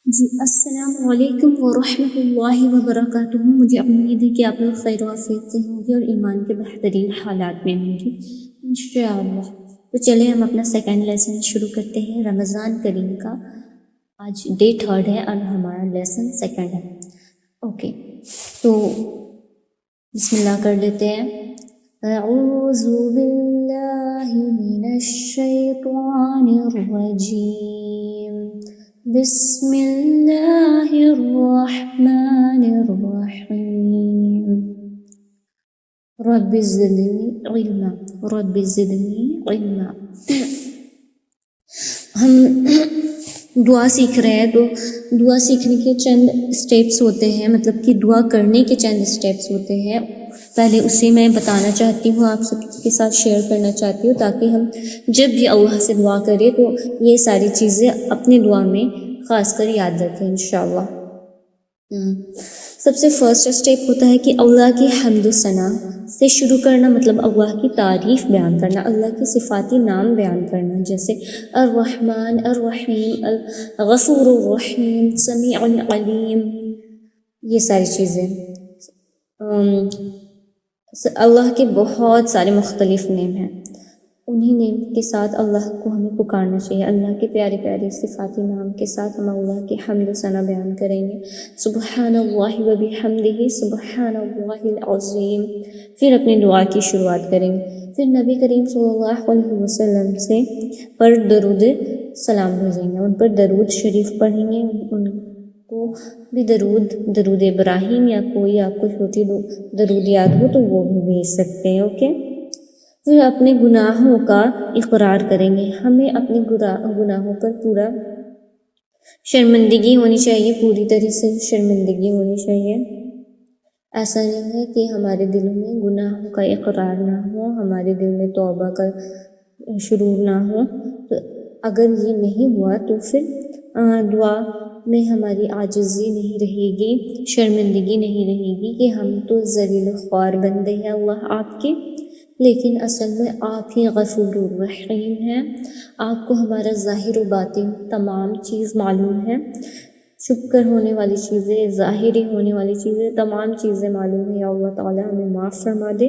جی السلام علیکم ورحمۃ اللہ وبرکاتہ۔ مجھے امید ہے کہ آپ لوگ خیر و عافیت سے ہوں گے اور ایمان کے بہترین حالات میں ہوں گے انشاءاللہ۔ تو چلیں ہم اپنا سیکنڈ لیسن شروع کرتے ہیں رمضان کریم کا۔ آج ڈے 3 ہے اور ہمارا لیسن سیکنڈ ہے۔ اوکے، تو بسم اللہ کر لیتے ہیں۔ اعوذ باللہ من الشیطان الرجیم، بسم اللہ الرحمن الرحیم، رب زدنی علما، رب زدنی علما۔ ہم دعا سیکھ رہے ہیں، تو دعا سیکھنے کے چند اسٹیپس ہوتے ہیں، مطلب کہ دعا کرنے کے چند اسٹیپس ہوتے ہیں۔ پہلے اسے میں بتانا چاہتی ہوں، آپ سب کے ساتھ شیئر کرنا چاہتی ہوں، تاکہ ہم جب بھی اللہ سے دعا کریں تو یہ ساری چیزیں اپنی دعا میں خاص کر یاد رکھیں انشاءاللہ۔ سب سے فرسٹ اسٹیپ ہوتا ہے کہ اللہ کی حمد و ثنا سے شروع کرنا، مطلب اللہ کی تعریف بیان کرنا، اللہ کی صفاتی نام بیان کرنا، جیسے الرحمن الرحیم، الغفور الرحیم، سمیع علیم، یہ ساری چیزیں۔ اللہ کے بہت سارے مختلف نیم ہیں، انہی نیم کے ساتھ اللہ کو ہمیں پکارنا چاہیے۔ اللہ کے پیارے پیارے صفاتی نام کے ساتھ ہم اللہ کی حمد و ثنا بیان کریں گے۔ سبحان اللہ و بحمدہ سبحان اللہ العظیم، پھر اپنی دعا کی شروعات کریں گے۔ پھر نبی کریم صلی اللہ علیہ وسلم سے پر درود سلام بھیجیں گے، ان پر درود شریف پڑھیں گے، ان کو بھی درود ابراہیم یا کوئی آپ کو چھوٹی درود یاد ہو تو وہ بھی بھیج سکتے ہیں۔ اوکے، پھر اپنے گناہوں کا اقرار کریں گے۔ ہمیں اپنے گناہوں پر پورا شرمندگی ہونی چاہیے، پوری طرح سے شرمندگی ہونی چاہیے۔ ایسا نہیں ہے کہ ہمارے دل میں گناہوں کا اقرار نہ ہو، ہمارے دل میں توبہ کا شرور نہ ہو۔ تو اگر یہ نہیں ہوا تو پھر دعا میں ہماری عاجزی نہیں رہے گی، شرمندگی نہیں رہے گی کہ ہم تو ذلیل خوار بندے ہیں اللہ آپ کے، لیکن اصل میں آپ ہی غفور الرحیم ہیں۔ آپ کو ہمارا ظاہر و باطن تمام چیز معلوم ہے، چھپ کر ہونے والی چیزیں، ظاہری ہونے والی چیزیں، تمام چیزیں معلوم ہے۔ یا اللہ تعالیٰ ہمیں معاف فرما دے۔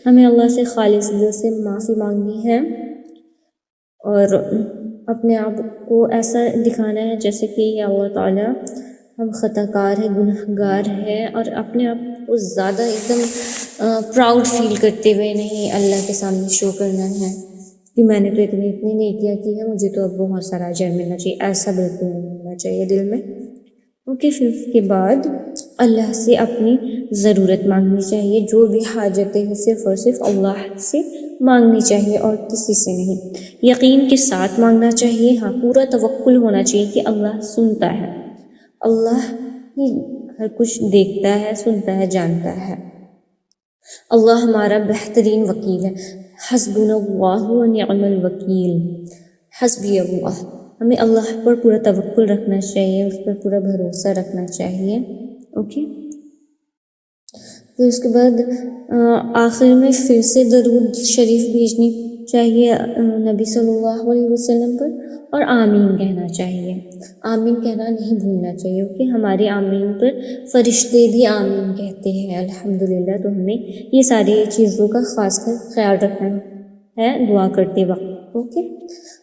ہمیں اللہ سے خالص دل سے معافی مانگنی ہے اور اپنے آپ کو ایسا دکھانا ہے جیسے کہ یا اللہ تعالیٰ ہم خطا کار ہیں، گناہ گار ہیں، اور اپنے آپ کو زیادہ ایک دم پراؤڈ فیل کرتے ہوئے نہیں اللہ کے سامنے شو کرنا ہے کہ میں نے تو اتنی نیکیاں کی ہیں، مجھے تو اب بہت سارا اجر ملنا چاہیے، ایسا بالکل نہیں ہونا چاہیے دل میں۔ اوکے، پھر اس کے بعد اللہ سے اپنی ضرورت مانگنی چاہیے، جو بھی حاجتیں ہیں صرف اور صرف اللہ سے مانگنی چاہیے اور کسی سے نہیں۔ یقین کے ساتھ مانگنا چاہیے، ہاں پورا توکل ہونا چاہیے کہ اللہ سنتا ہے، اللہ ہی ہر کچھ دیکھتا ہے، سنتا ہے، جانتا ہے۔ اللہ ہمارا بہترین وکیل ہے، حسبنا اللہ و نعم الوکیل، حسبی اللہ۔ ہمیں اللہ پر پورا توکل رکھنا چاہیے، اس پر پورا بھروسہ رکھنا چاہیے۔ اوکے، پھر اس کے بعد آخر میں پھر سے درود شریف بھیجنی چاہیے نبی صلی اللہ علیہ وسلم پر، اور آمین کہنا چاہیے۔ آمین کہنا نہیں بھولنا چاہیے، کیونکہ ہمارے آمین پر فرشتے بھی آمین کہتے ہیں الحمدللہ۔ تو ہمیں یہ ساری چیزوں کا خاص کر خیال رکھنا ہے دعا کرتے وقت۔ اوکے،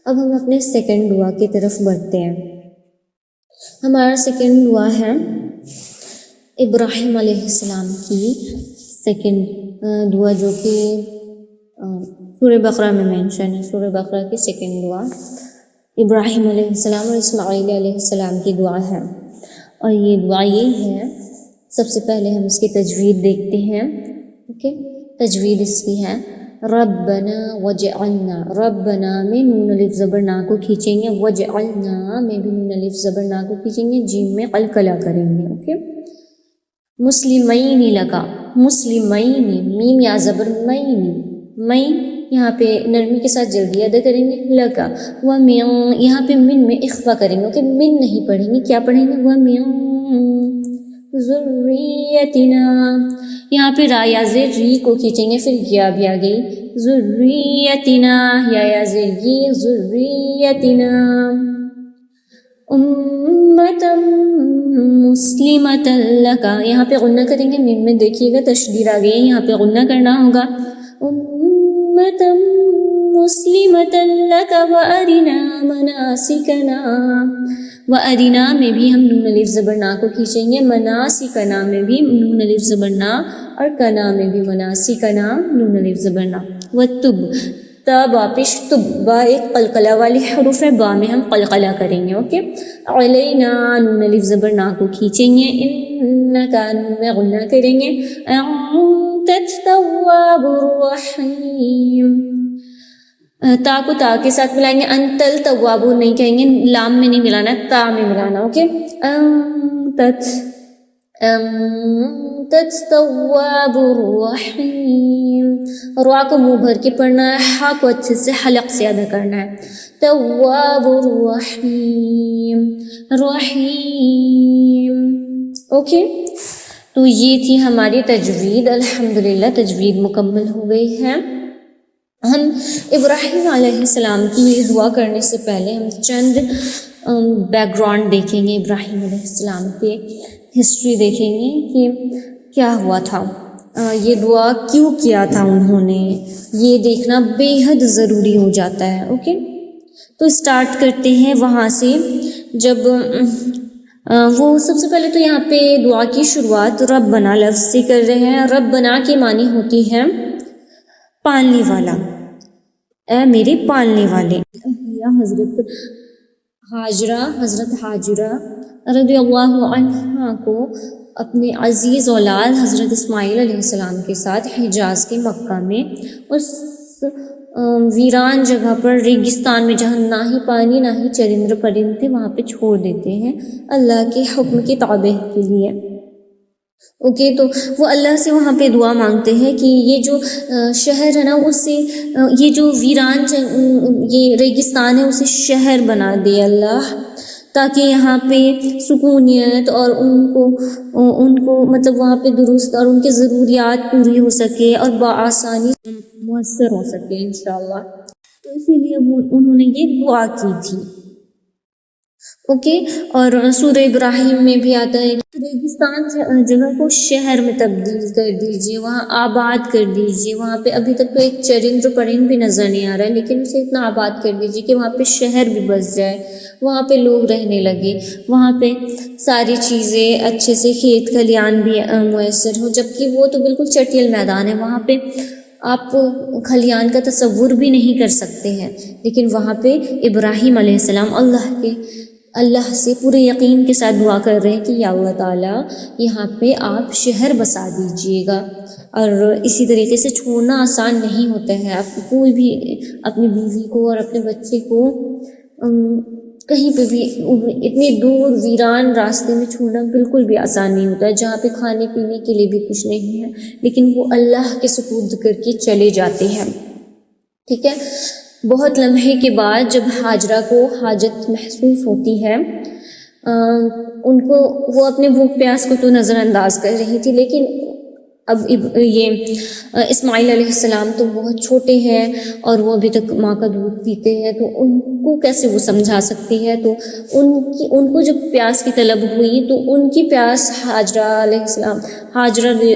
اب ہم اپنے سیکنڈ دعا کی طرف بڑھتے ہیں۔ ہمارا سیکنڈ دعا ہے ابراہیم علیہ السلام کی سیکنڈ دعا، جو کہ سورہ بقرہ میں مینشن ہے۔ سورہ بقرہ کی سیکنڈ دعا ابراہیم علیہ السلام اور اسماعیل علیہ السلام کی دعا ہے، اور یہ دعا یہ ہے، سب سے پہلے ہم اس کی تجوید دیکھتے ہیں۔ اوکے، تجوید اس کی ہے ربنا وجعلنا، ربنا میں نون الف زبر نا کو کھینچیں گے، وجعلنا میں بھی نون الف زبر نا کو کھینچیں گے، جیم میں قلقلہ کریں گے۔ اوکے، مسلمین لگا، مسلمین، میم یا زبر مین، مین یہاں پہ نرمی کے ساتھ جلدی ادا کریں گے، لگا ومن، یہاں پہ من میں اخفا کریں گے، اوکے، من نہیں پڑھیں گے، کیا پڑھیں گے، ومن ذریتنا، یہاں پہ را یا زیر ری کو کھینچیں گے، پھر یا بھی آ گئی، ذریتنا، یا زیر ی، ذریتنا۔ امتم مسلمۃ لک، یہاں پہ غنہ کریں گے، میم میں دیکھیے گا تشدید آ گئی ہے، یہاں پہ غنہ کرنا ہوگا. امتم مسلمۃ لک وارنا مناسکنا، وارنا میں بھی ہم نون الف زبر نا کو کھینچیں گے، مناسکنا میں بھی نون الف زبر نا، اور کنا میں بھی مناسکنا نون الف زبر نا. وتب، تا با پیش، تب با ایک قلقلہ والی حروف ہے، با میں ہم قلقلہ کریں گے. اوکے. علینا نون الف زبر نا کو کھینچیں گے، انکا نون میں غنہ کریں گے، انت التواب الرحیم، تا کو تا کے ساتھ ملائیں گے، انت التواب نہیں کہیں گے، لام میں نہیں ملانا، تا میں ملانا. اوکے. انت التواب الرحیم، را کو منہ بھر کے پڑھنا ہے، ہا کو اچھے سے حلق سے ادا کرنا ہے. تواب الرحیم، رحیم. اوکے. تو یہ تھی ہماری تجوید. الحمدللہ تجوید مکمل ہو گئی ہے. ہم ابراہیم علیہ السلام کی دعا کرنے سے پہلے ہم چند بیک گراؤنڈ دیکھیں گے، ابراہیم علیہ السلام کے ہسٹری دیکھیں گے کہ کیا ہوا تھا، یہ دعا کیوں کیا تھا انہوں نے، یہ دیکھنا بے حد ضروری ہو جاتا ہے. اوکے. تو اسٹارٹ کرتے ہیں وہاں سے. جب وہ سب سے پہلے تو یہاں پہ دعا کی شروعات رب بنا لفظ سے کر رہے ہیں. رب بنا کی معنی ہوتی ہے پالنے والا، اے میرے پالنے والے. حضرت حاجرہ رضی اللہ عنہ کو اپنے عزیز اولاد حضرت اسماعیل علیہ السلام کے ساتھ حجاز کے مکہ میں اس ویران جگہ پر ریگستان میں جہاں نہ ہی پانی نہ ہی چرند پرند تھے وہاں پہ چھوڑ دیتے ہیں اللہ کے حکم کی تابع کے لیے. اوکے. تو وہ اللہ سے وہاں پہ دعا مانگتے ہیں کہ یہ جو شہر ہے نا اسے، یہ جو ویران یہ ریگستان ہے اسے شہر بنا دے اللہ، تاکہ یہاں پہ سکونیت اور ان کو مطلب وہاں پہ درست اور ان کے ضروریات پوری ہو سکے اور بآسانی مؤثر ہو سکے انشاءاللہ. تو اسی لیے انہوں نے یہ دعا کی تھی. اوکے. اور سورہ ابراہیم میں بھی آتا ہے کہ ریگستان جگہ کو شہر میں تبدیل کر دیجیے، وہاں آباد کر دیجیے. وہاں پہ ابھی تک تو ایک چرند پرند بھی نظر نہیں آ رہا ہے، لیکن اسے اتنا آباد کر دیجیے کہ وہاں پہ شہر بھی بس جائے، وہاں پہ لوگ رہنے لگے، وہاں پہ ساری چیزیں اچھے سے کھیت کھلیان بھی میسر ہو. جبکہ وہ تو بالکل چٹیل میدان ہے، وہاں پہ آپ کھلیان کا تصور بھی نہیں کر سکتے ہیں. لیکن وہاں پہ ابراہیم علیہ السلام اللہ سے پورے یقین کے ساتھ دعا کر رہے ہیں کہ یا اللہ تعالیٰ یہاں پہ آپ شہر بسا دیجئے گا. اور اسی طریقے سے چھوڑنا آسان نہیں ہوتا ہے. آپ کوئی بھی اپنی بیوی کو اور اپنے بچے کو کہیں پہ بھی اتنی دور ویران راستے میں چھوڑنا بالکل بھی آسان نہیں ہوتا ہے، جہاں پہ کھانے پینے کے لیے بھی کچھ نہیں ہے، لیکن وہ اللہ کے سپرد کر کے چلے جاتے ہیں. ٹھیک ہے. بہت لمحے کے بعد جب ہاجرہ کو حاجت محسوس ہوتی ہے، ان کو وہ اپنے بھوک پیاس کو تو نظر انداز کر رہی تھی، لیکن اب یہ اسماعیل علیہ السلام تو بہت چھوٹے ہیں اور وہ ابھی تک ماں کا دودھ پیتے ہیں، تو ان کو کیسے وہ سمجھا سکتی ہے. تو ان کو جب پیاس کی طلب ہوئی تو ان کی پیاس حاجرہ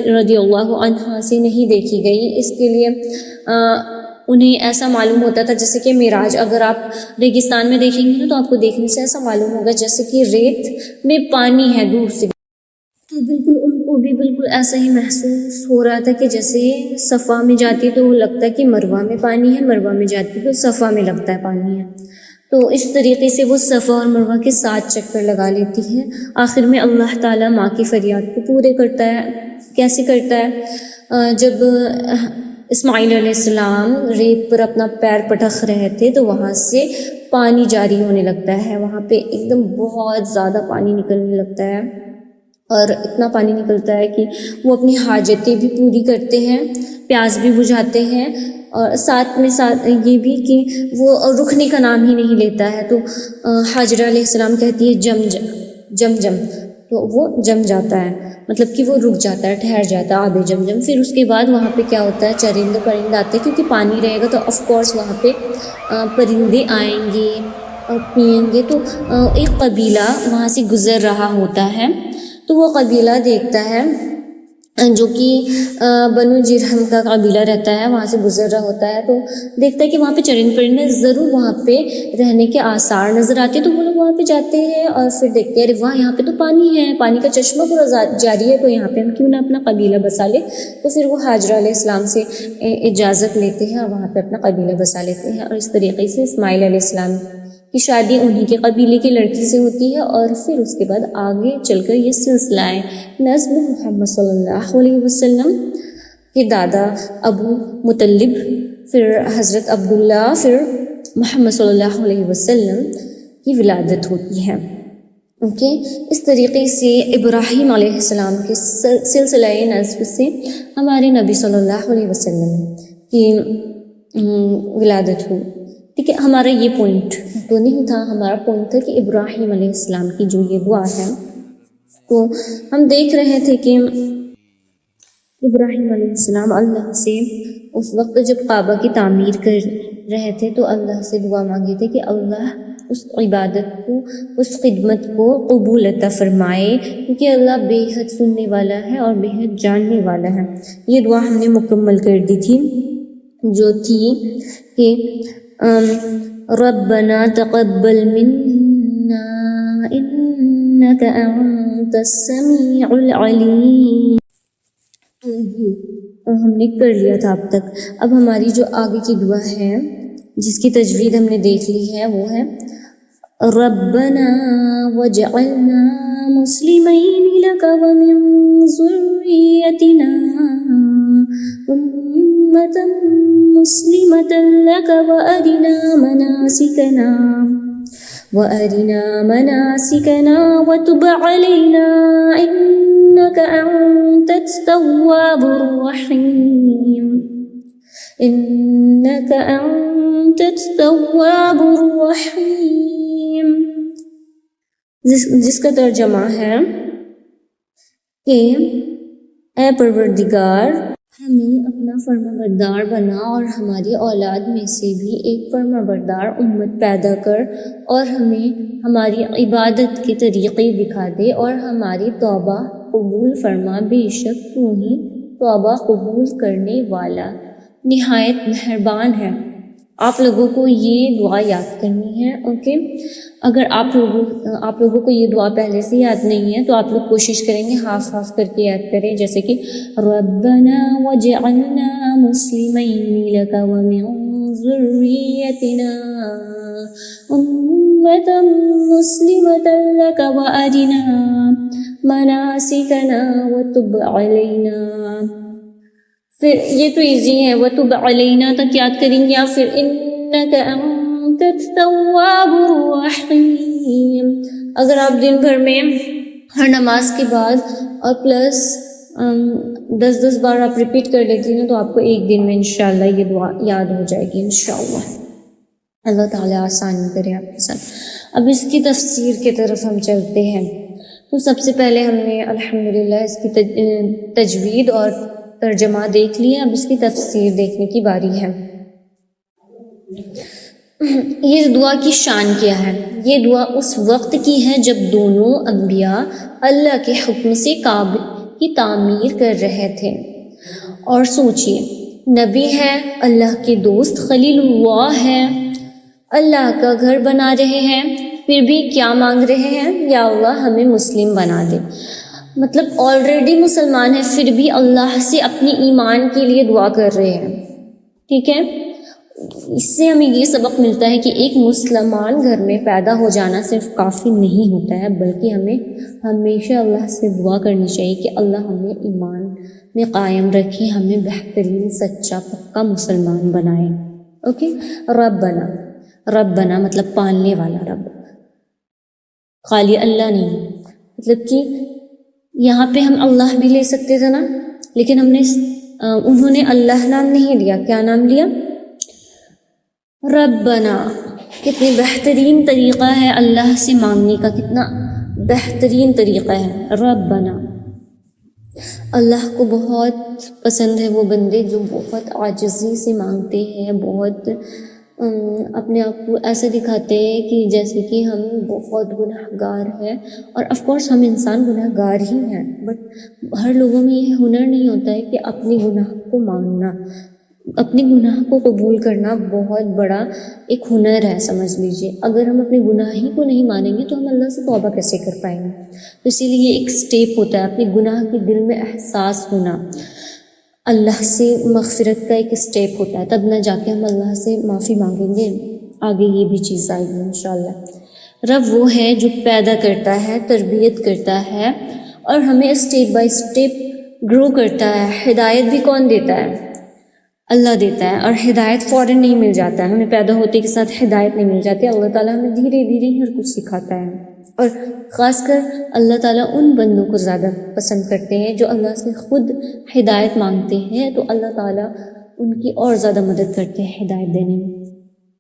رضی اللہ عنہا سے نہیں دیکھی گئی. اس کے لیے انہیں ایسا معلوم ہوتا تھا جیسے کہ معراج. اگر آپ ریگستان میں دیکھیں گے نا تو آپ کو دیکھنے سے ایسا معلوم ہوگا جیسے کہ ریت میں پانی ہے دور سے. تو بالکل ان کو بھی بالکل ایسا ہی محسوس ہو رہا تھا کہ جیسے صفا میں جاتی تو لگتا ہے کہ مروہ میں پانی ہے، مروہ میں جاتی تو صفا میں لگتا ہے پانی ہے. تو اس طریقے سے وہ صفا اور مروہ کے 7 چکر لگا لیتی ہے. آخر میں اللہ تعالیٰ ماں کی فریاد کو پورے کرتا ہے. کیسے کرتا ہے؟ جب اسماعیل علیہ السلام ریت پر اپنا پیر پٹخ رہے تھے تو وہاں سے پانی جاری ہونے لگتا ہے. وہاں پہ ایک دم بہت زیادہ پانی نکلنے لگتا ہے، اور اتنا پانی نکلتا ہے کہ وہ اپنی حاجتیں بھی پوری کرتے ہیں، پیاس بھی بجھاتے ہیں، اور ساتھ یہ بھی کہ وہ رکنے کا نام ہی نہیں لیتا ہے. تو حاجرہ علیہ السلام کہتی ہے جم تو وہ جم جاتا ہے، مطلب کہ وہ رک جاتا ہے، ٹھہر جاتا ہے آب جم. پھر اس کے بعد وہاں پہ کیا ہوتا ہے، چرند پرند آتے ہیں، کیونکہ پانی رہے گا تو آف کورس وہاں پہ پرندے آئیں گے، پئیں گے تو ایک قبیلہ وہاں سے گزر رہا ہوتا ہے، تو وہ قبیلہ دیکھتا ہے جو کہ بنو جرہم کا قبیلہ رہتا ہے، وہاں سے گزر رہا ہوتا ہے تو دیکھتا ہے کہ وہاں پہ چرند پرندے ضرور وہاں پہ رہنے کے آثار نظر آتے ہیں، تو وہ لوگ وہاں پہ جاتے ہیں اور پھر دیکھتے ہیں ارے واہ یہاں پہ تو پانی ہے، پانی کا چشمہ پورا جاری ہے، تو یہاں پہ ہم کیوں نہ اپنا قبیلہ بسا لے۔ تو پھر وہ ہاجرہ علیہ السلام سے اجازت لیتے ہیں اور وہاں پہ اپنا قبیلہ بسا لیتے ہیں، اور اس طریقے سے اسماعیل علیہ السلام کی شادی انہی کے قبیلے کی لڑکی سے ہوتی ہے، اور پھر اس کے بعد آگے چل کر یہ سلسلہ ہے نسب محمد صلی اللہ علیہ وسلم کے دادا ابو مطلب، پھر حضرت عبداللہ، پھر محمد صلی اللہ علیہ وسلم کی ولادت ہوتی ہے۔ اوکے، اس طریقے سے ابراہیم علیہ السلام کے سلسلہ نسب سے ہمارے نبی صلی اللہ علیہ وسلم کی ولادت ہوئی۔ ٹھیک ہے، ہمارا یہ پوائنٹ تو نہیں تھا، ہمارا پوائنٹ تھا کہ ابراہیم علیہ السلام کی جو یہ دعا ہے، تو ہم دیکھ رہے تھے کہ ابراہیم علیہ السلام اللہ سے اس وقت جب کعبہ کی تعمیر کر رہے تھے تو اللہ سے دعا مانگے تھے کہ اللہ اس عبادت کو، اس خدمت کو قبول عطا فرمائے، کیونکہ اللہ بے حد سننے والا ہے اور بے حد جاننے والا ہے۔ یہ دعا ہم نے مکمل کر دی تھی، جو تھی کہ ربنا تقبل منا انك انت السميع العليم، ہم نے کر لیا تھا اب تک۔ اب ہماری جو آگے کی دعا ہے جس کی تجوید ہم نے دیکھ لی ہے وہ ہے ربنا وجعلنا مسلمین لک ومن ذریتنا أمة مسلمة لك وأرنا مناسكنا وتب علينا إنك أنت التواب الرحيم إنك أنت التواب الرحيم، جس کا ترجمہ ہے کہ اے پروردگار ہمیں اپنا فرما بردار بنا اور ہماری اولاد میں سے بھی ایک فرما بردار امت پیدا کر، اور ہمیں ہماری عبادت کے طریقے دکھا دے اور ہماری توبہ قبول فرما، بے شک تو ہی توبہ قبول کرنے والا نہایت مہربان ہے۔ آپ لوگوں کو یہ دعا یاد کرنی ہے، اوکے؟ اگر آپ لوگوں کو یہ دعا پہلے سے یاد نہیں ہے تو آپ لوگ کوشش کریں گے ہاف کر کے یاد کریں، جیسے کہ ربنا وجعلنا مسلمین لک ومن ذریتنا امۃ مسلمۃ لک وارنا مناسکنا وتب علینا۔ پھر یہ تو ایزی ہے، وتب علینا تک یاد کریں گے، یا پھر انک انت التواب الرحیم۔ اگر آپ دن بھر میں ہر نماز کے بعد اور پلس 10 بار آپ ریپیٹ کر لیتی ہیں تو آپ کو ایک دن میں انشاءاللہ یہ دعا یاد ہو جائے گی انشاءاللہ۔ اللہ تعالیٰ آسانی کرے آپ کے ساتھ۔ اب اس کی تفسیر کی طرف ہم چلتے ہیں۔ تو سب سے پہلے ہم نے الحمدللہ اس کی تجوید اور ترجمہ دیکھ لیا، اب اس کی تفسیر دیکھنے کی باری ہے۔ یہ دعا کی شان کیا ہے؟ یہ دعا اس وقت کی ہے جب دونوں انبیاء اللہ کے حکم سے کعبہ کی تعمیر کر رہے تھے۔ اور سوچئے، نبی ہے، اللہ کے دوست خلیل اللہ ہے، اللہ کا گھر بنا رہے ہیں، پھر بھی کیا مانگ رہے ہیں؟ یا اللہ ہمیں مسلم بنا دے۔ مطلب آلریڈی مسلمان ہے پھر بھی اللہ سے اپنی ایمان کے لیے دعا کر رہے ہیں، ٹھیک ہے؟ اس سے ہمیں یہ سبق ملتا ہے کہ ایک مسلمان گھر میں پیدا ہو جانا صرف کافی نہیں ہوتا ہے، بلکہ ہمیں ہمیشہ اللہ سے دعا کرنی چاہیے کہ اللہ ہمیں ایمان میں قائم رکھے، ہمیں بہترین سچا پکا مسلمان بنائے۔ اوکے، ربنا مطلب پالنے والا رب، خالی اللہ نہیں۔ مطلب کہ یہاں پہ ہم اللہ بھی لے سکتے تھے نا، لیکن انہوں نے اللہ نام نہیں لیا، کیا نام لیا؟ ربنا۔ کتنی بہترین طریقہ ہے اللہ سے مانگنے کا، کتنا بہترین طریقہ ہے ربنا۔ اللہ کو بہت پسند ہے وہ بندے جو بہت عاجزی سے مانگتے ہیں، بہت اپنے آپ کو ایسا دکھاتے ہیں کہ جیسے کہ ہم بہت گناہ گار ہیں، اور آف کورس ہم انسان گناہ گار ہی ہیں، بٹ ہر لوگوں میں یہ ہنر نہیں ہوتا ہے کہ اپنی گناہ کو ماننا، اپنی گناہ کو قبول کرنا بہت بڑا ایک ہنر ہے سمجھ لیجیے۔ اگر ہم اپنے گناہ ہی کو نہیں مانیں گے تو ہم اللہ سے توبہ کیسے کر پائیں گے؟ تو اسی لیے یہ ایک سٹیپ ہوتا ہے، اپنے گناہ کے دل میں احساس ہونا، اللہ سے مغفرت کا ایک سٹیپ ہوتا ہے، تب نہ جا کے ہم اللہ سے معافی مانگیں گے، آگے یہ بھی چیز آئے گی انشاءاللہ۔ رب وہ ہے جو پیدا کرتا ہے، تربیت کرتا ہے اور ہمیں اسٹیپ بائی اسٹیپ گرو کرتا ہے۔ ہدایت بھی کون دیتا ہے؟ اللہ دیتا ہے، اور ہدایت فوراً نہیں مل جاتا ہے، ہمیں پیدا ہوتے کے ساتھ ہدایت نہیں مل جاتی، اللہ تعالیٰ ہمیں دھیرے دھیرے ہر کچھ سکھاتا ہے۔ اور خاص کر اللہ تعالیٰ ان بندوں کو زیادہ پسند کرتے ہیں جو اللہ سے خود ہدایت مانگتے ہیں، تو اللہ تعالیٰ ان کی اور زیادہ مدد کرتے ہیں ہدایت دینے میں۔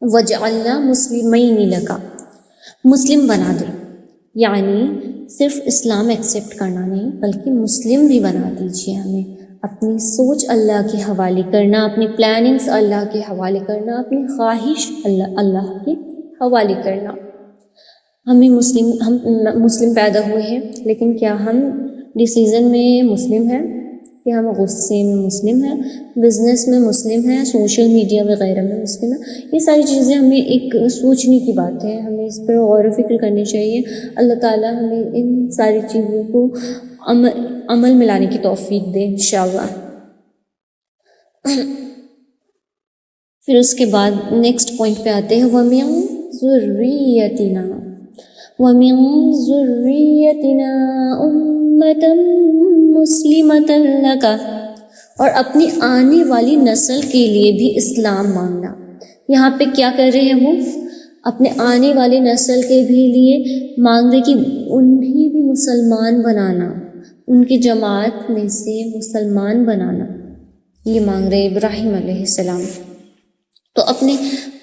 وَجَعَلْنَا مُسْلِمَيْنِ لَكَ، مسلم بنا دے، یعنی صرف اسلام ایکسیپٹ کرنا نہیں بلکہ مسلم بھی بنا دیجیے ہمیں، اپنی سوچ اللہ کے حوالے کرنا، اپنی پلاننگز اللہ کے حوالے کرنا، اپنی خواہش اللہ کے حوالے کرنا۔ ہم مسلم پیدا ہوئے ہیں، لیکن کیا ہم ڈیسیزن میں مسلم ہیں؟ کہ ہم غصے میں مسلم ہیں، بزنس میں مسلم ہیں، سوشل میڈیا وغیرہ میں مسلم ہیں؟ یہ ساری چیزیں ہمیں ایک سوچنے کی بات ہے، ہمیں اس پر غور و فکر کرنی چاہیے۔ اللہ تعالیٰ ہمیں ان ساری چیزوں کو عمل میں لانے کی توفیق دے انشاءاللہ۔ پھر اس کے بعد نیکسٹ پوائنٹ پہ آتے ہیں، وَمِن ذُرِّيَّتِنَا وَمِن ذُرِّيَّتِنَا أُمَّةً مُسْلِمَةً لَكَ، اور اپنی آنے والی نسل کے لیے بھی اسلام مانگنا۔ یہاں پہ کیا کر رہے ہیں وہ؟ اپنے آنے والی نسل کے بھی لیے مانگ رہے کہ انہیں بھی مسلمان بنانا، ان کی جماعت میں سے مسلمان بنانا، یہ مانگ رہے ابراہیم علیہ السلام۔ تو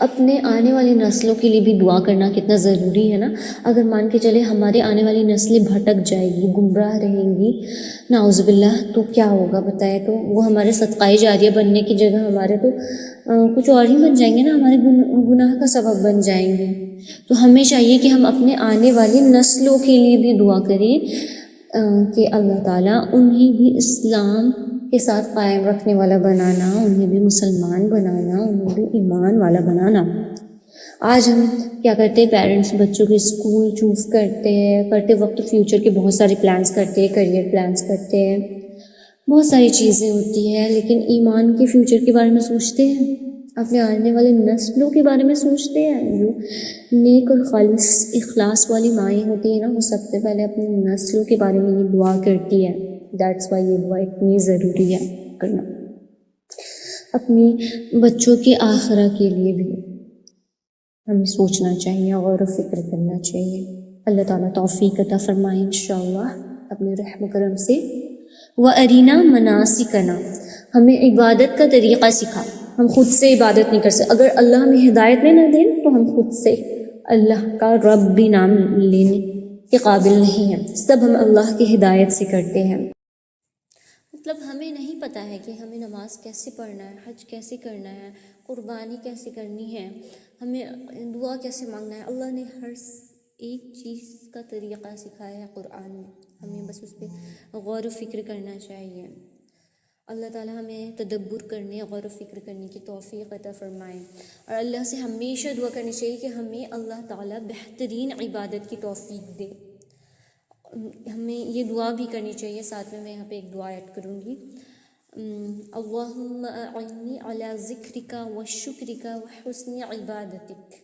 اپنے آنے والی نسلوں کے لیے بھی دعا کرنا کتنا ضروری ہے نا۔ اگر مان کے چلے ہمارے آنے والی نسلیں بھٹک جائے گی، گمراہ رہیں گی، نعوذ باللہ، تو کیا ہوگا بتائے؟ تو وہ ہمارے صدقہ جاریہ بننے کی جگہ ہمارے تو کچھ اور ہی بن جائیں گے نا، ہمارے گناہ کا سبب بن جائیں گے۔ تو ہمیں چاہیے کہ ہم اپنے آنے والی نسلوں کے لیے بھی دعا کریں کہ اللہ تعالیٰ انہیں بھی اسلام کے ساتھ قائم رکھنے والا بنانا، انہیں بھی مسلمان بنانا، انہیں بھی ایمان والا بنانا۔ آج ہم کیا کرتے ہیں، پیرنٹس بچوں کے اسکول چوز کرتے وقت فیوچر کے بہت سارے پلانس کرتے ہیں، کریئر پلانس کرتے ہیں، بہت ساری چیزیں ہوتی ہیں، لیکن ایمان کے فیوچر کے بارے میں سوچتے ہیں؟ اپنے آنے والے نسلوں کے بارے میں سوچتے ہیں؟ جو نیک اور خالص اخلاص والی مائیں ہوتی ہیں نا، وہ سب سے پہلے اپنی نسلوں کے بارے میں یہ دعا کرتی ہے۔ دیٹس وائی یہ دعا اتنی ضروری ہے کرنا، اپنی بچوں کے آخرہ کے لیے بھی ہمیں سوچنا چاہیے، غور و فکر کرنا چاہیے۔ اللہ تعالیٰ توفیق عطا فرمائے انشاءاللہ اپنے رحم کرم سے۔ وَأَرِنَا مَنَاسِكَنَا، ہمیں عبادت کا طریقہ سکھا۔ ہم خود سے عبادت نہیں کر سکتے، اگر اللہ ہمیں ہدایت نہ دیں تو ہم خود سے اللہ کا رب بھی نام لینے کے قابل نہیں ہیں، سب ہم اللہ کی ہدایت سے کرتے ہیں۔ مطلب ہمیں نہیں پتہ ہے کہ ہمیں نماز کیسے پڑھنا ہے، حج کیسے کرنا ہے، قربانی کیسے کرنی ہے، ہمیں دعا کیسے مانگنا ہے۔ اللہ نے ہر ایک چیز کا طریقہ سکھایا ہے قرآن میں، ہمیں بس اس پہ غور و فکر کرنا چاہیے۔ اللہ تعالیٰ ہمیں تدبر کرنے، غور و فکر کرنے کی توفیق عطا فرمائے، اور اللہ سے ہمیشہ دعا کرنی چاہیے کہ ہمیں اللہ تعالیٰ بہترین عبادت کی توفیق دے۔ ہمیں یہ دعا بھی کرنی چاہیے، ساتھ میں یہاں پہ ایک دعا ایڈ کروں گی، اللہم اعنی علی ذکرک و شکرک و حسن عبادتک۔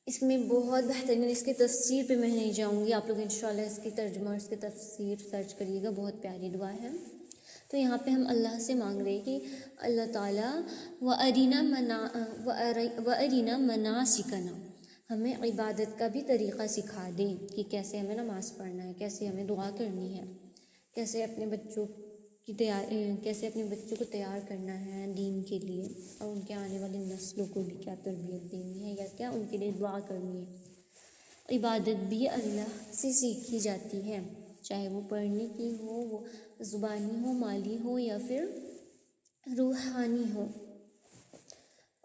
اس میں بہت بہترین، اس کی تفسیر پہ میں نہیں جاؤں گی، آپ لوگ انشاءاللہ اس کی ترجمہ اور اس کی تفسیر سرچ کریے گا، بہت پیاری دعا ہے۔ تو یہاں پہ ہم اللہ سے مانگ رہے ہیں کہ اللہ تعالیٰ وَأَرِنَا مَنَاسِكَنَا، ہمیں عبادت کا بھی طریقہ سکھا دیں کہ کیسے ہمیں نماز پڑھنا ہے، کیسے ہمیں دعا کرنی ہے، کیسے اپنے بچوں کو تیار کرنا ہے دین کے لیے، اور ان کے آنے والی نسلوں کو بھی کیا تربیت دینی ہے یا کیا ان کے لیے دعا کرنی ہے۔ عبادت بھی اللہ سے سیکھی جاتی ہے، چاہے وہ پڑھنے کی ہو، وہ زبانی ہو، مالی ہو، یا پھر روحانی ہو۔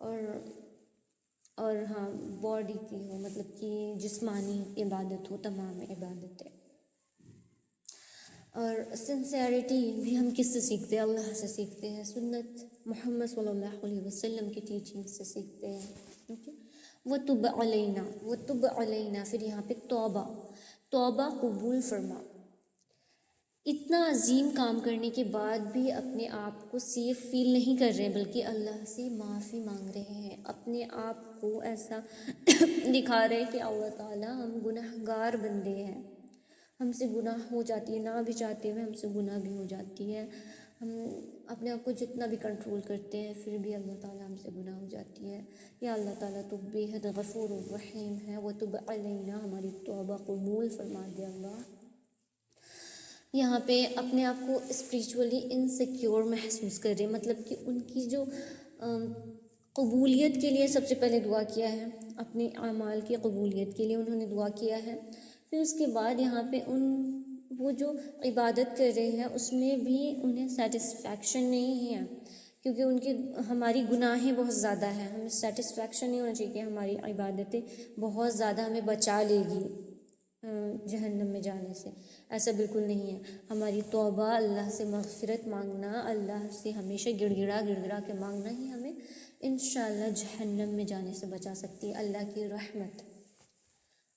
اور ہاں باڈی کی ہو، مطلب کہ جسمانی عبادت ہو، تمام عبادتیں. اور سنسیئرٹی بھی ہم کس سے سیکھتے ہیں؟ اللہ سے سیکھتے ہیں، سنت محمد صلی اللہ علیہ وسلم کی ٹیچنگ سے سیکھتے ہیں. اوکے. وَتُبْ عَلَيْنَا، وَتُبْ عَلَيْنَا، پھر یہاں پہ توبہ قبول فرما. اتنا عظیم کام کرنے کے بعد بھی اپنے آپ کو سیف فیل نہیں کر رہے، بلکہ اللہ سے معافی مانگ رہے ہیں، اپنے آپ کو ایسا دکھا رہے کہ اللہ تعالیٰ ہم گناہ گار بندے ہیں، ہم سے گناہ ہو جاتی ہے، نہ بھی چاہتے ہوئے ہم سے گناہ بھی ہو جاتی ہے. ہم اپنے آپ کو جتنا بھی کنٹرول کرتے ہیں پھر بھی اللہ تعالیٰ ہم سے گناہ ہو جاتی ہے. یا اللہ تعالیٰ تو بے حد غفور الرحیم ہے. وَتُبْ عَلَيْنَا، ہماری توبہ قبول فرما دے اللہ. یہاں پہ اپنے آپ کو اسپریچولی انسیکیور محسوس کر رہے، مطلب کہ ان کی جو قبولیت کے لیے سب سے پہلے دعا کیا ہے، اپنے اعمال کی قبولیت کے لیے انہوں نے دعا کیا ہے. پھر اس کے بعد یہاں پہ وہ جو عبادت کر رہے ہیں اس میں بھی انہیں سیٹسفیکشن نہیں ہے، کیونکہ ان کے ہماری گناہیں بہت زیادہ ہیں. ہمیں سیٹسفیکشن نہیں ہونا چاہیے کہ ہماری عبادتیں بہت زیادہ ہمیں بچا لے گی جہنم میں جانے سے. ایسا بالکل نہیں ہے. ہماری توبہ، اللہ سے مغفرت مانگنا، اللہ سے ہمیشہ گڑ گڑا کے مانگنا ہی ہمیں انشاءاللہ جہنم میں جانے سے بچا سکتی ہے، اللہ کی رحمت.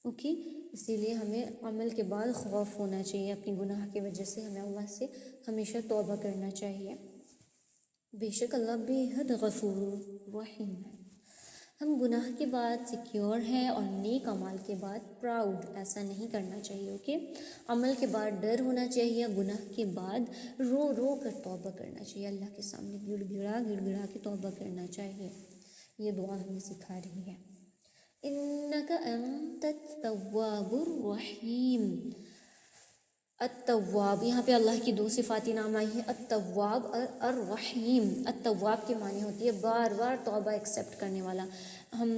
اوکے. اسی لیے ہمیں عمل کے بعد خوف ہونا چاہیے، اپنی گناہ کی وجہ سے ہمیں اللہ سے ہمیشہ توبہ کرنا چاہیے. بے شک اللہ بے حد غفور رحیم ہے. ہم گناہ کے بعد سیکیور ہیں اور نیک عمل کے بعد پراؤڈ، ایسا نہیں کرنا چاہیے. اوکے. عمل کے بعد ڈر ہونا چاہیے، گناہ کے بعد رو کر توبہ کرنا چاہیے، اللہ کے سامنے گڑ گڑا کے توبہ کرنا چاہیے. یہ دعا ہمیں سکھا رہی ہے. انک انت التواب الرحیم. التواب، یہاں پہ اللہ کی دو صفاتی نام آئی ہے، التواب اور الرحیم. التواب کے معنی ہوتی ہے بار بار توبہ ایکسیپٹ کرنے والا. ہم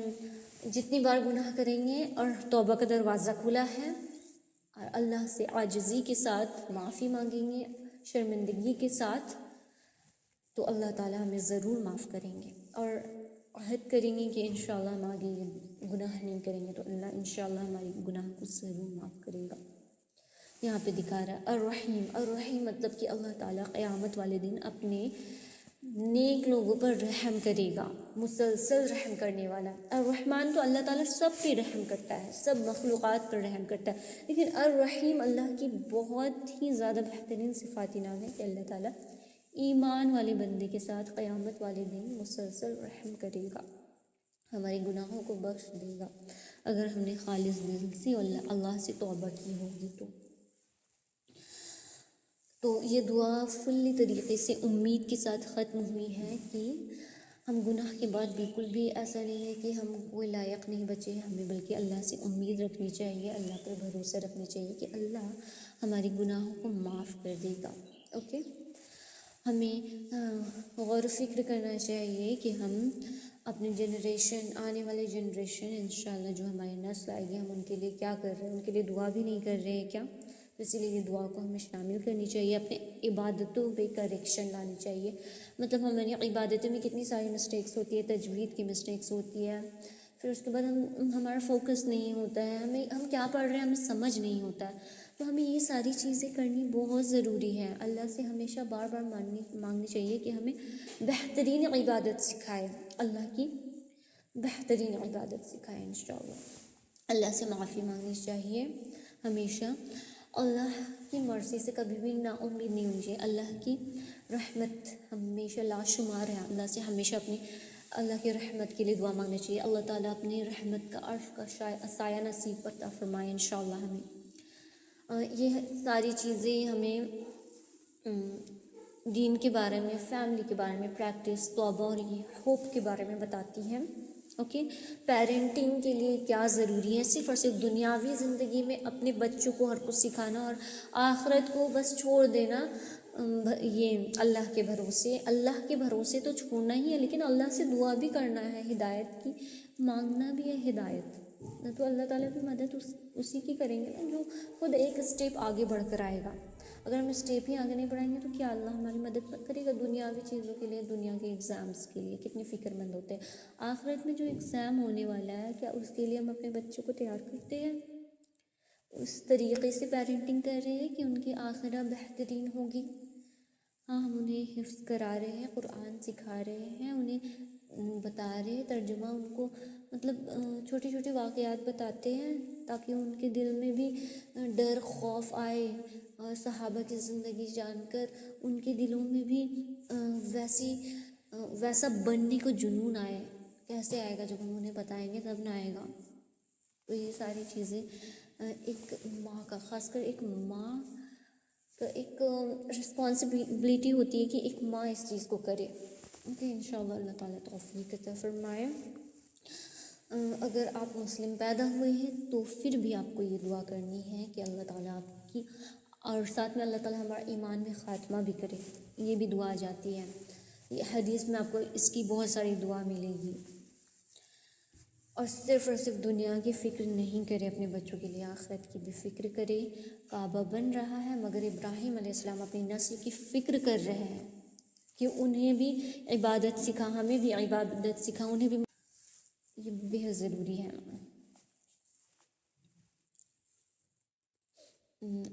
جتنی بار گناہ کریں گے اور توبہ کا دروازہ کھلا ہے اور اللہ سے عاجزی کے ساتھ معافی مانگیں گے، شرمندگی کے ساتھ، تو اللہ تعالیٰ ہمیں ضرور معاف کریں گے. اور عہد کریں گے کہ انشاءاللہ ہم آگے گناہ نہیں کریں گے، تو اللہ انشاءاللہ ہماری گناہ کو ضرور معاف کرے گا. یہاں پہ دکھا رہا ہے الرحیم مطلب کہ اللہ تعالیٰ قیامت والے دن اپنے نیک لوگوں پر رحم کرے گا، مسلسل رحم کرنے والا. الرحمن تو اللہ تعالیٰ سب پہ رحم کرتا ہے، سب مخلوقات پر رحم کرتا ہے، لیکن الرحیم اللہ کی بہت ہی زیادہ بہترین صفاتی نام ہے کہ اللہ تعالیٰ ایمان والے بندے کے ساتھ قیامت والے دن مسلسل رحم کرے گا، ہمارے گناہوں کو بخش دے گا اگر ہم نے خالص دل سے اللہ سے توبہ کی ہوگی. تو یہ دعا فلی طریقے سے امید کے ساتھ ختم ہوئی ہے کہ ہم گناہ کے بعد بالکل بھی ایسا نہیں ہے کہ ہم کوئی لائق نہیں بچے، ہمیں بلکہ اللہ سے امید رکھنی چاہیے، اللہ پر بھروسہ رکھنا چاہیے کہ اللہ ہماری گناہوں کو معاف کر دے گا. اوکے. ہمیں غور و فکر کرنا چاہیے کہ ہم اپنی جنریشن، آنے والی جنریشن انشاءاللہ جو ہماری نسل آئے گی، ہم ان کے لیے کیا کر رہے ہیں، ان کے لیے دعا بھی نہیں کر رہے ہیں کیا؟ اسی لیے یہ دعا کو ہمیں شامل کرنی چاہیے، اپنے عبادتوں پہ کریکشن لانی چاہیے. مطلب ہماری عبادتوں میں کتنی ساری مسٹیکس ہوتی ہے، تجوید کی مسٹیکس ہوتی ہے، پھر اس کے بعد ہمارا فوکس نہیں ہوتا ہے، ہم کیا پڑھ رہے ہیں ہمیں سمجھ نہیں ہوتا ہے. تو ہمیں یہ ساری چیزیں کرنی بہت ضروری ہے. اللہ سے ہمیشہ بار بار مانگنی چاہیے کہ ہمیں بہترین عبادت سکھائے، اللہ کی بہترین عبادت سکھائے انشاءاللہ. اللہ سے معافی مانگنی چاہیے ہمیشہ. اللہ کی مرضی سے کبھی بھی نا امید نہیں ہونی چاہیے. اللہ کی رحمت ہمیشہ لاشمار ہے، اللہ سے ہمیشہ اپنی اللہ کی رحمت کے لیے دعا مانگنی چاہیے. اللہ تعالیٰ اپنی رحمت کا عرش کا سایہ نصیب عطا فرمائے انشاءاللہ ہمیں. یہ ساری چیزیں ہمیں دین کے بارے میں، فیملی کے بارے میں، پریکٹس، توبہ اور یہ ہوپ کے بارے میں بتاتی ہیں. اوکے. پیرنٹنگ کے لیے کیا ضروری ہے، صرف اور صرف دنیاوی زندگی میں اپنے بچوں کو ہر کچھ سکھانا اور آخرت کو بس چھوڑ دینا، یہ اللہ کے بھروسے تو چھوڑنا ہی ہے، لیکن اللہ سے دعا بھی کرنا ہے، ہدایت کی مانگنا بھی ہے ہدایت. تو اللہ تعالیٰ کی مدد اسی کی کریں گے نا جو خود ایک اسٹیپ آگے بڑھ کر آئے گا. اگر ہم اسٹیپ ہی آگے نہیں بڑھائیں گے تو کیا اللہ ہماری مدد کرے گا؟ دنیاوی چیزوں کے لیے، دنیا کے ایگزامس کے لیے کتنے فکر مند ہوتے ہیں. آخرت میں جو ایگزام ہونے والا ہے، کیا اس کے لیے ہم اپنے بچوں کو تیار کرتے ہیں؟ اس طریقے سے پیرنٹنگ کر رہے ہیں کہ ان کی آخرہ بہترین ہوگی؟ ہاں، ہم انہیں حفظ کرا رہے ہیں، قرآن سکھا رہے ہیں، انہیں بتا رہے ہیں ترجمہ، ان کو مطلب چھوٹے چھوٹے واقعات بتاتے ہیں تاکہ ان کے دل میں بھی ڈر خوف آئے. صحابہ کی زندگی جان کر ان کے دلوں میں بھی ویسا بننے کو جنون آئے. کیسے آئے گا؟ جب ہم انہیں بتائیں گے تب نہ آئے گا. تو یہ ساری چیزیں ایک ماں کا، خاص کر ایک ماں کا ایک رسپانسبلٹی ہوتی ہے کہ ایک ماں اس چیز کو کرے. اوکے، انشاءاللہ اللہ تعالیٰ توفیق عطا فرمائے. اگر آپ مسلم پیدا ہوئے ہیں تو پھر بھی آپ کو یہ دعا کرنی ہے کہ اللہ تعالیٰ آپ کی، اور ساتھ میں اللہ تعالیٰ ہمارا ایمان میں خاتمہ بھی کرے. یہ بھی دعا جاتی ہے. یہ حدیث میں آپ کو اس کی بہت ساری دعا ملے گی. اور صرف دنیا کی فکر نہیں کرے، اپنے بچوں کے لیے آخرت کی بھی فکر کرے. کعبہ بن رہا ہے مگر ابراہیم علیہ السلام اپنی نسل کی فکر کر رہے ہیں کہ انہیں بھی عبادت سکھا، ہمیں بھی عبادت سکھا، انہیں بھی. یہ بہت ضروری ہے.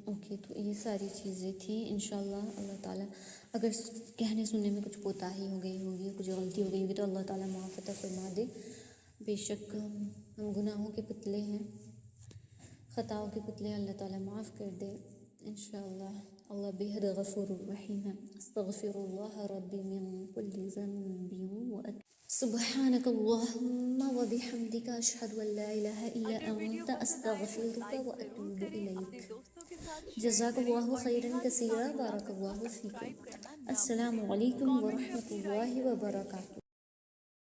اوکے، تو یہ ساری چیزیں تھیں. انشاءاللہ اللہ تعالیٰ اگر کہنے سننے میں کچھ کوتاہی ہو گئی ہوگی، کچھ غلطی ہو گئی ہوگی تو اللہ تعالیٰ معاف عطا فرما دے. بے شک ہم گناہوں کے پتلے ہیں، خطاؤں کے پتلے، اللہ تعالیٰ معاف کر دے انشاءاللہ. اللہ بہت غفور الرحیم ہے. استغفر اللہ ربی من کل ذنب سبحانک اللہم و بحمدک اشہد ان لا الہ الا انت استغفرک و اتوب الیک. جزاک اللہ خیرا کثیرا، بارک اللہ فیکم. السلام علیکم ورحمۃ اللہ وبرکاتہ.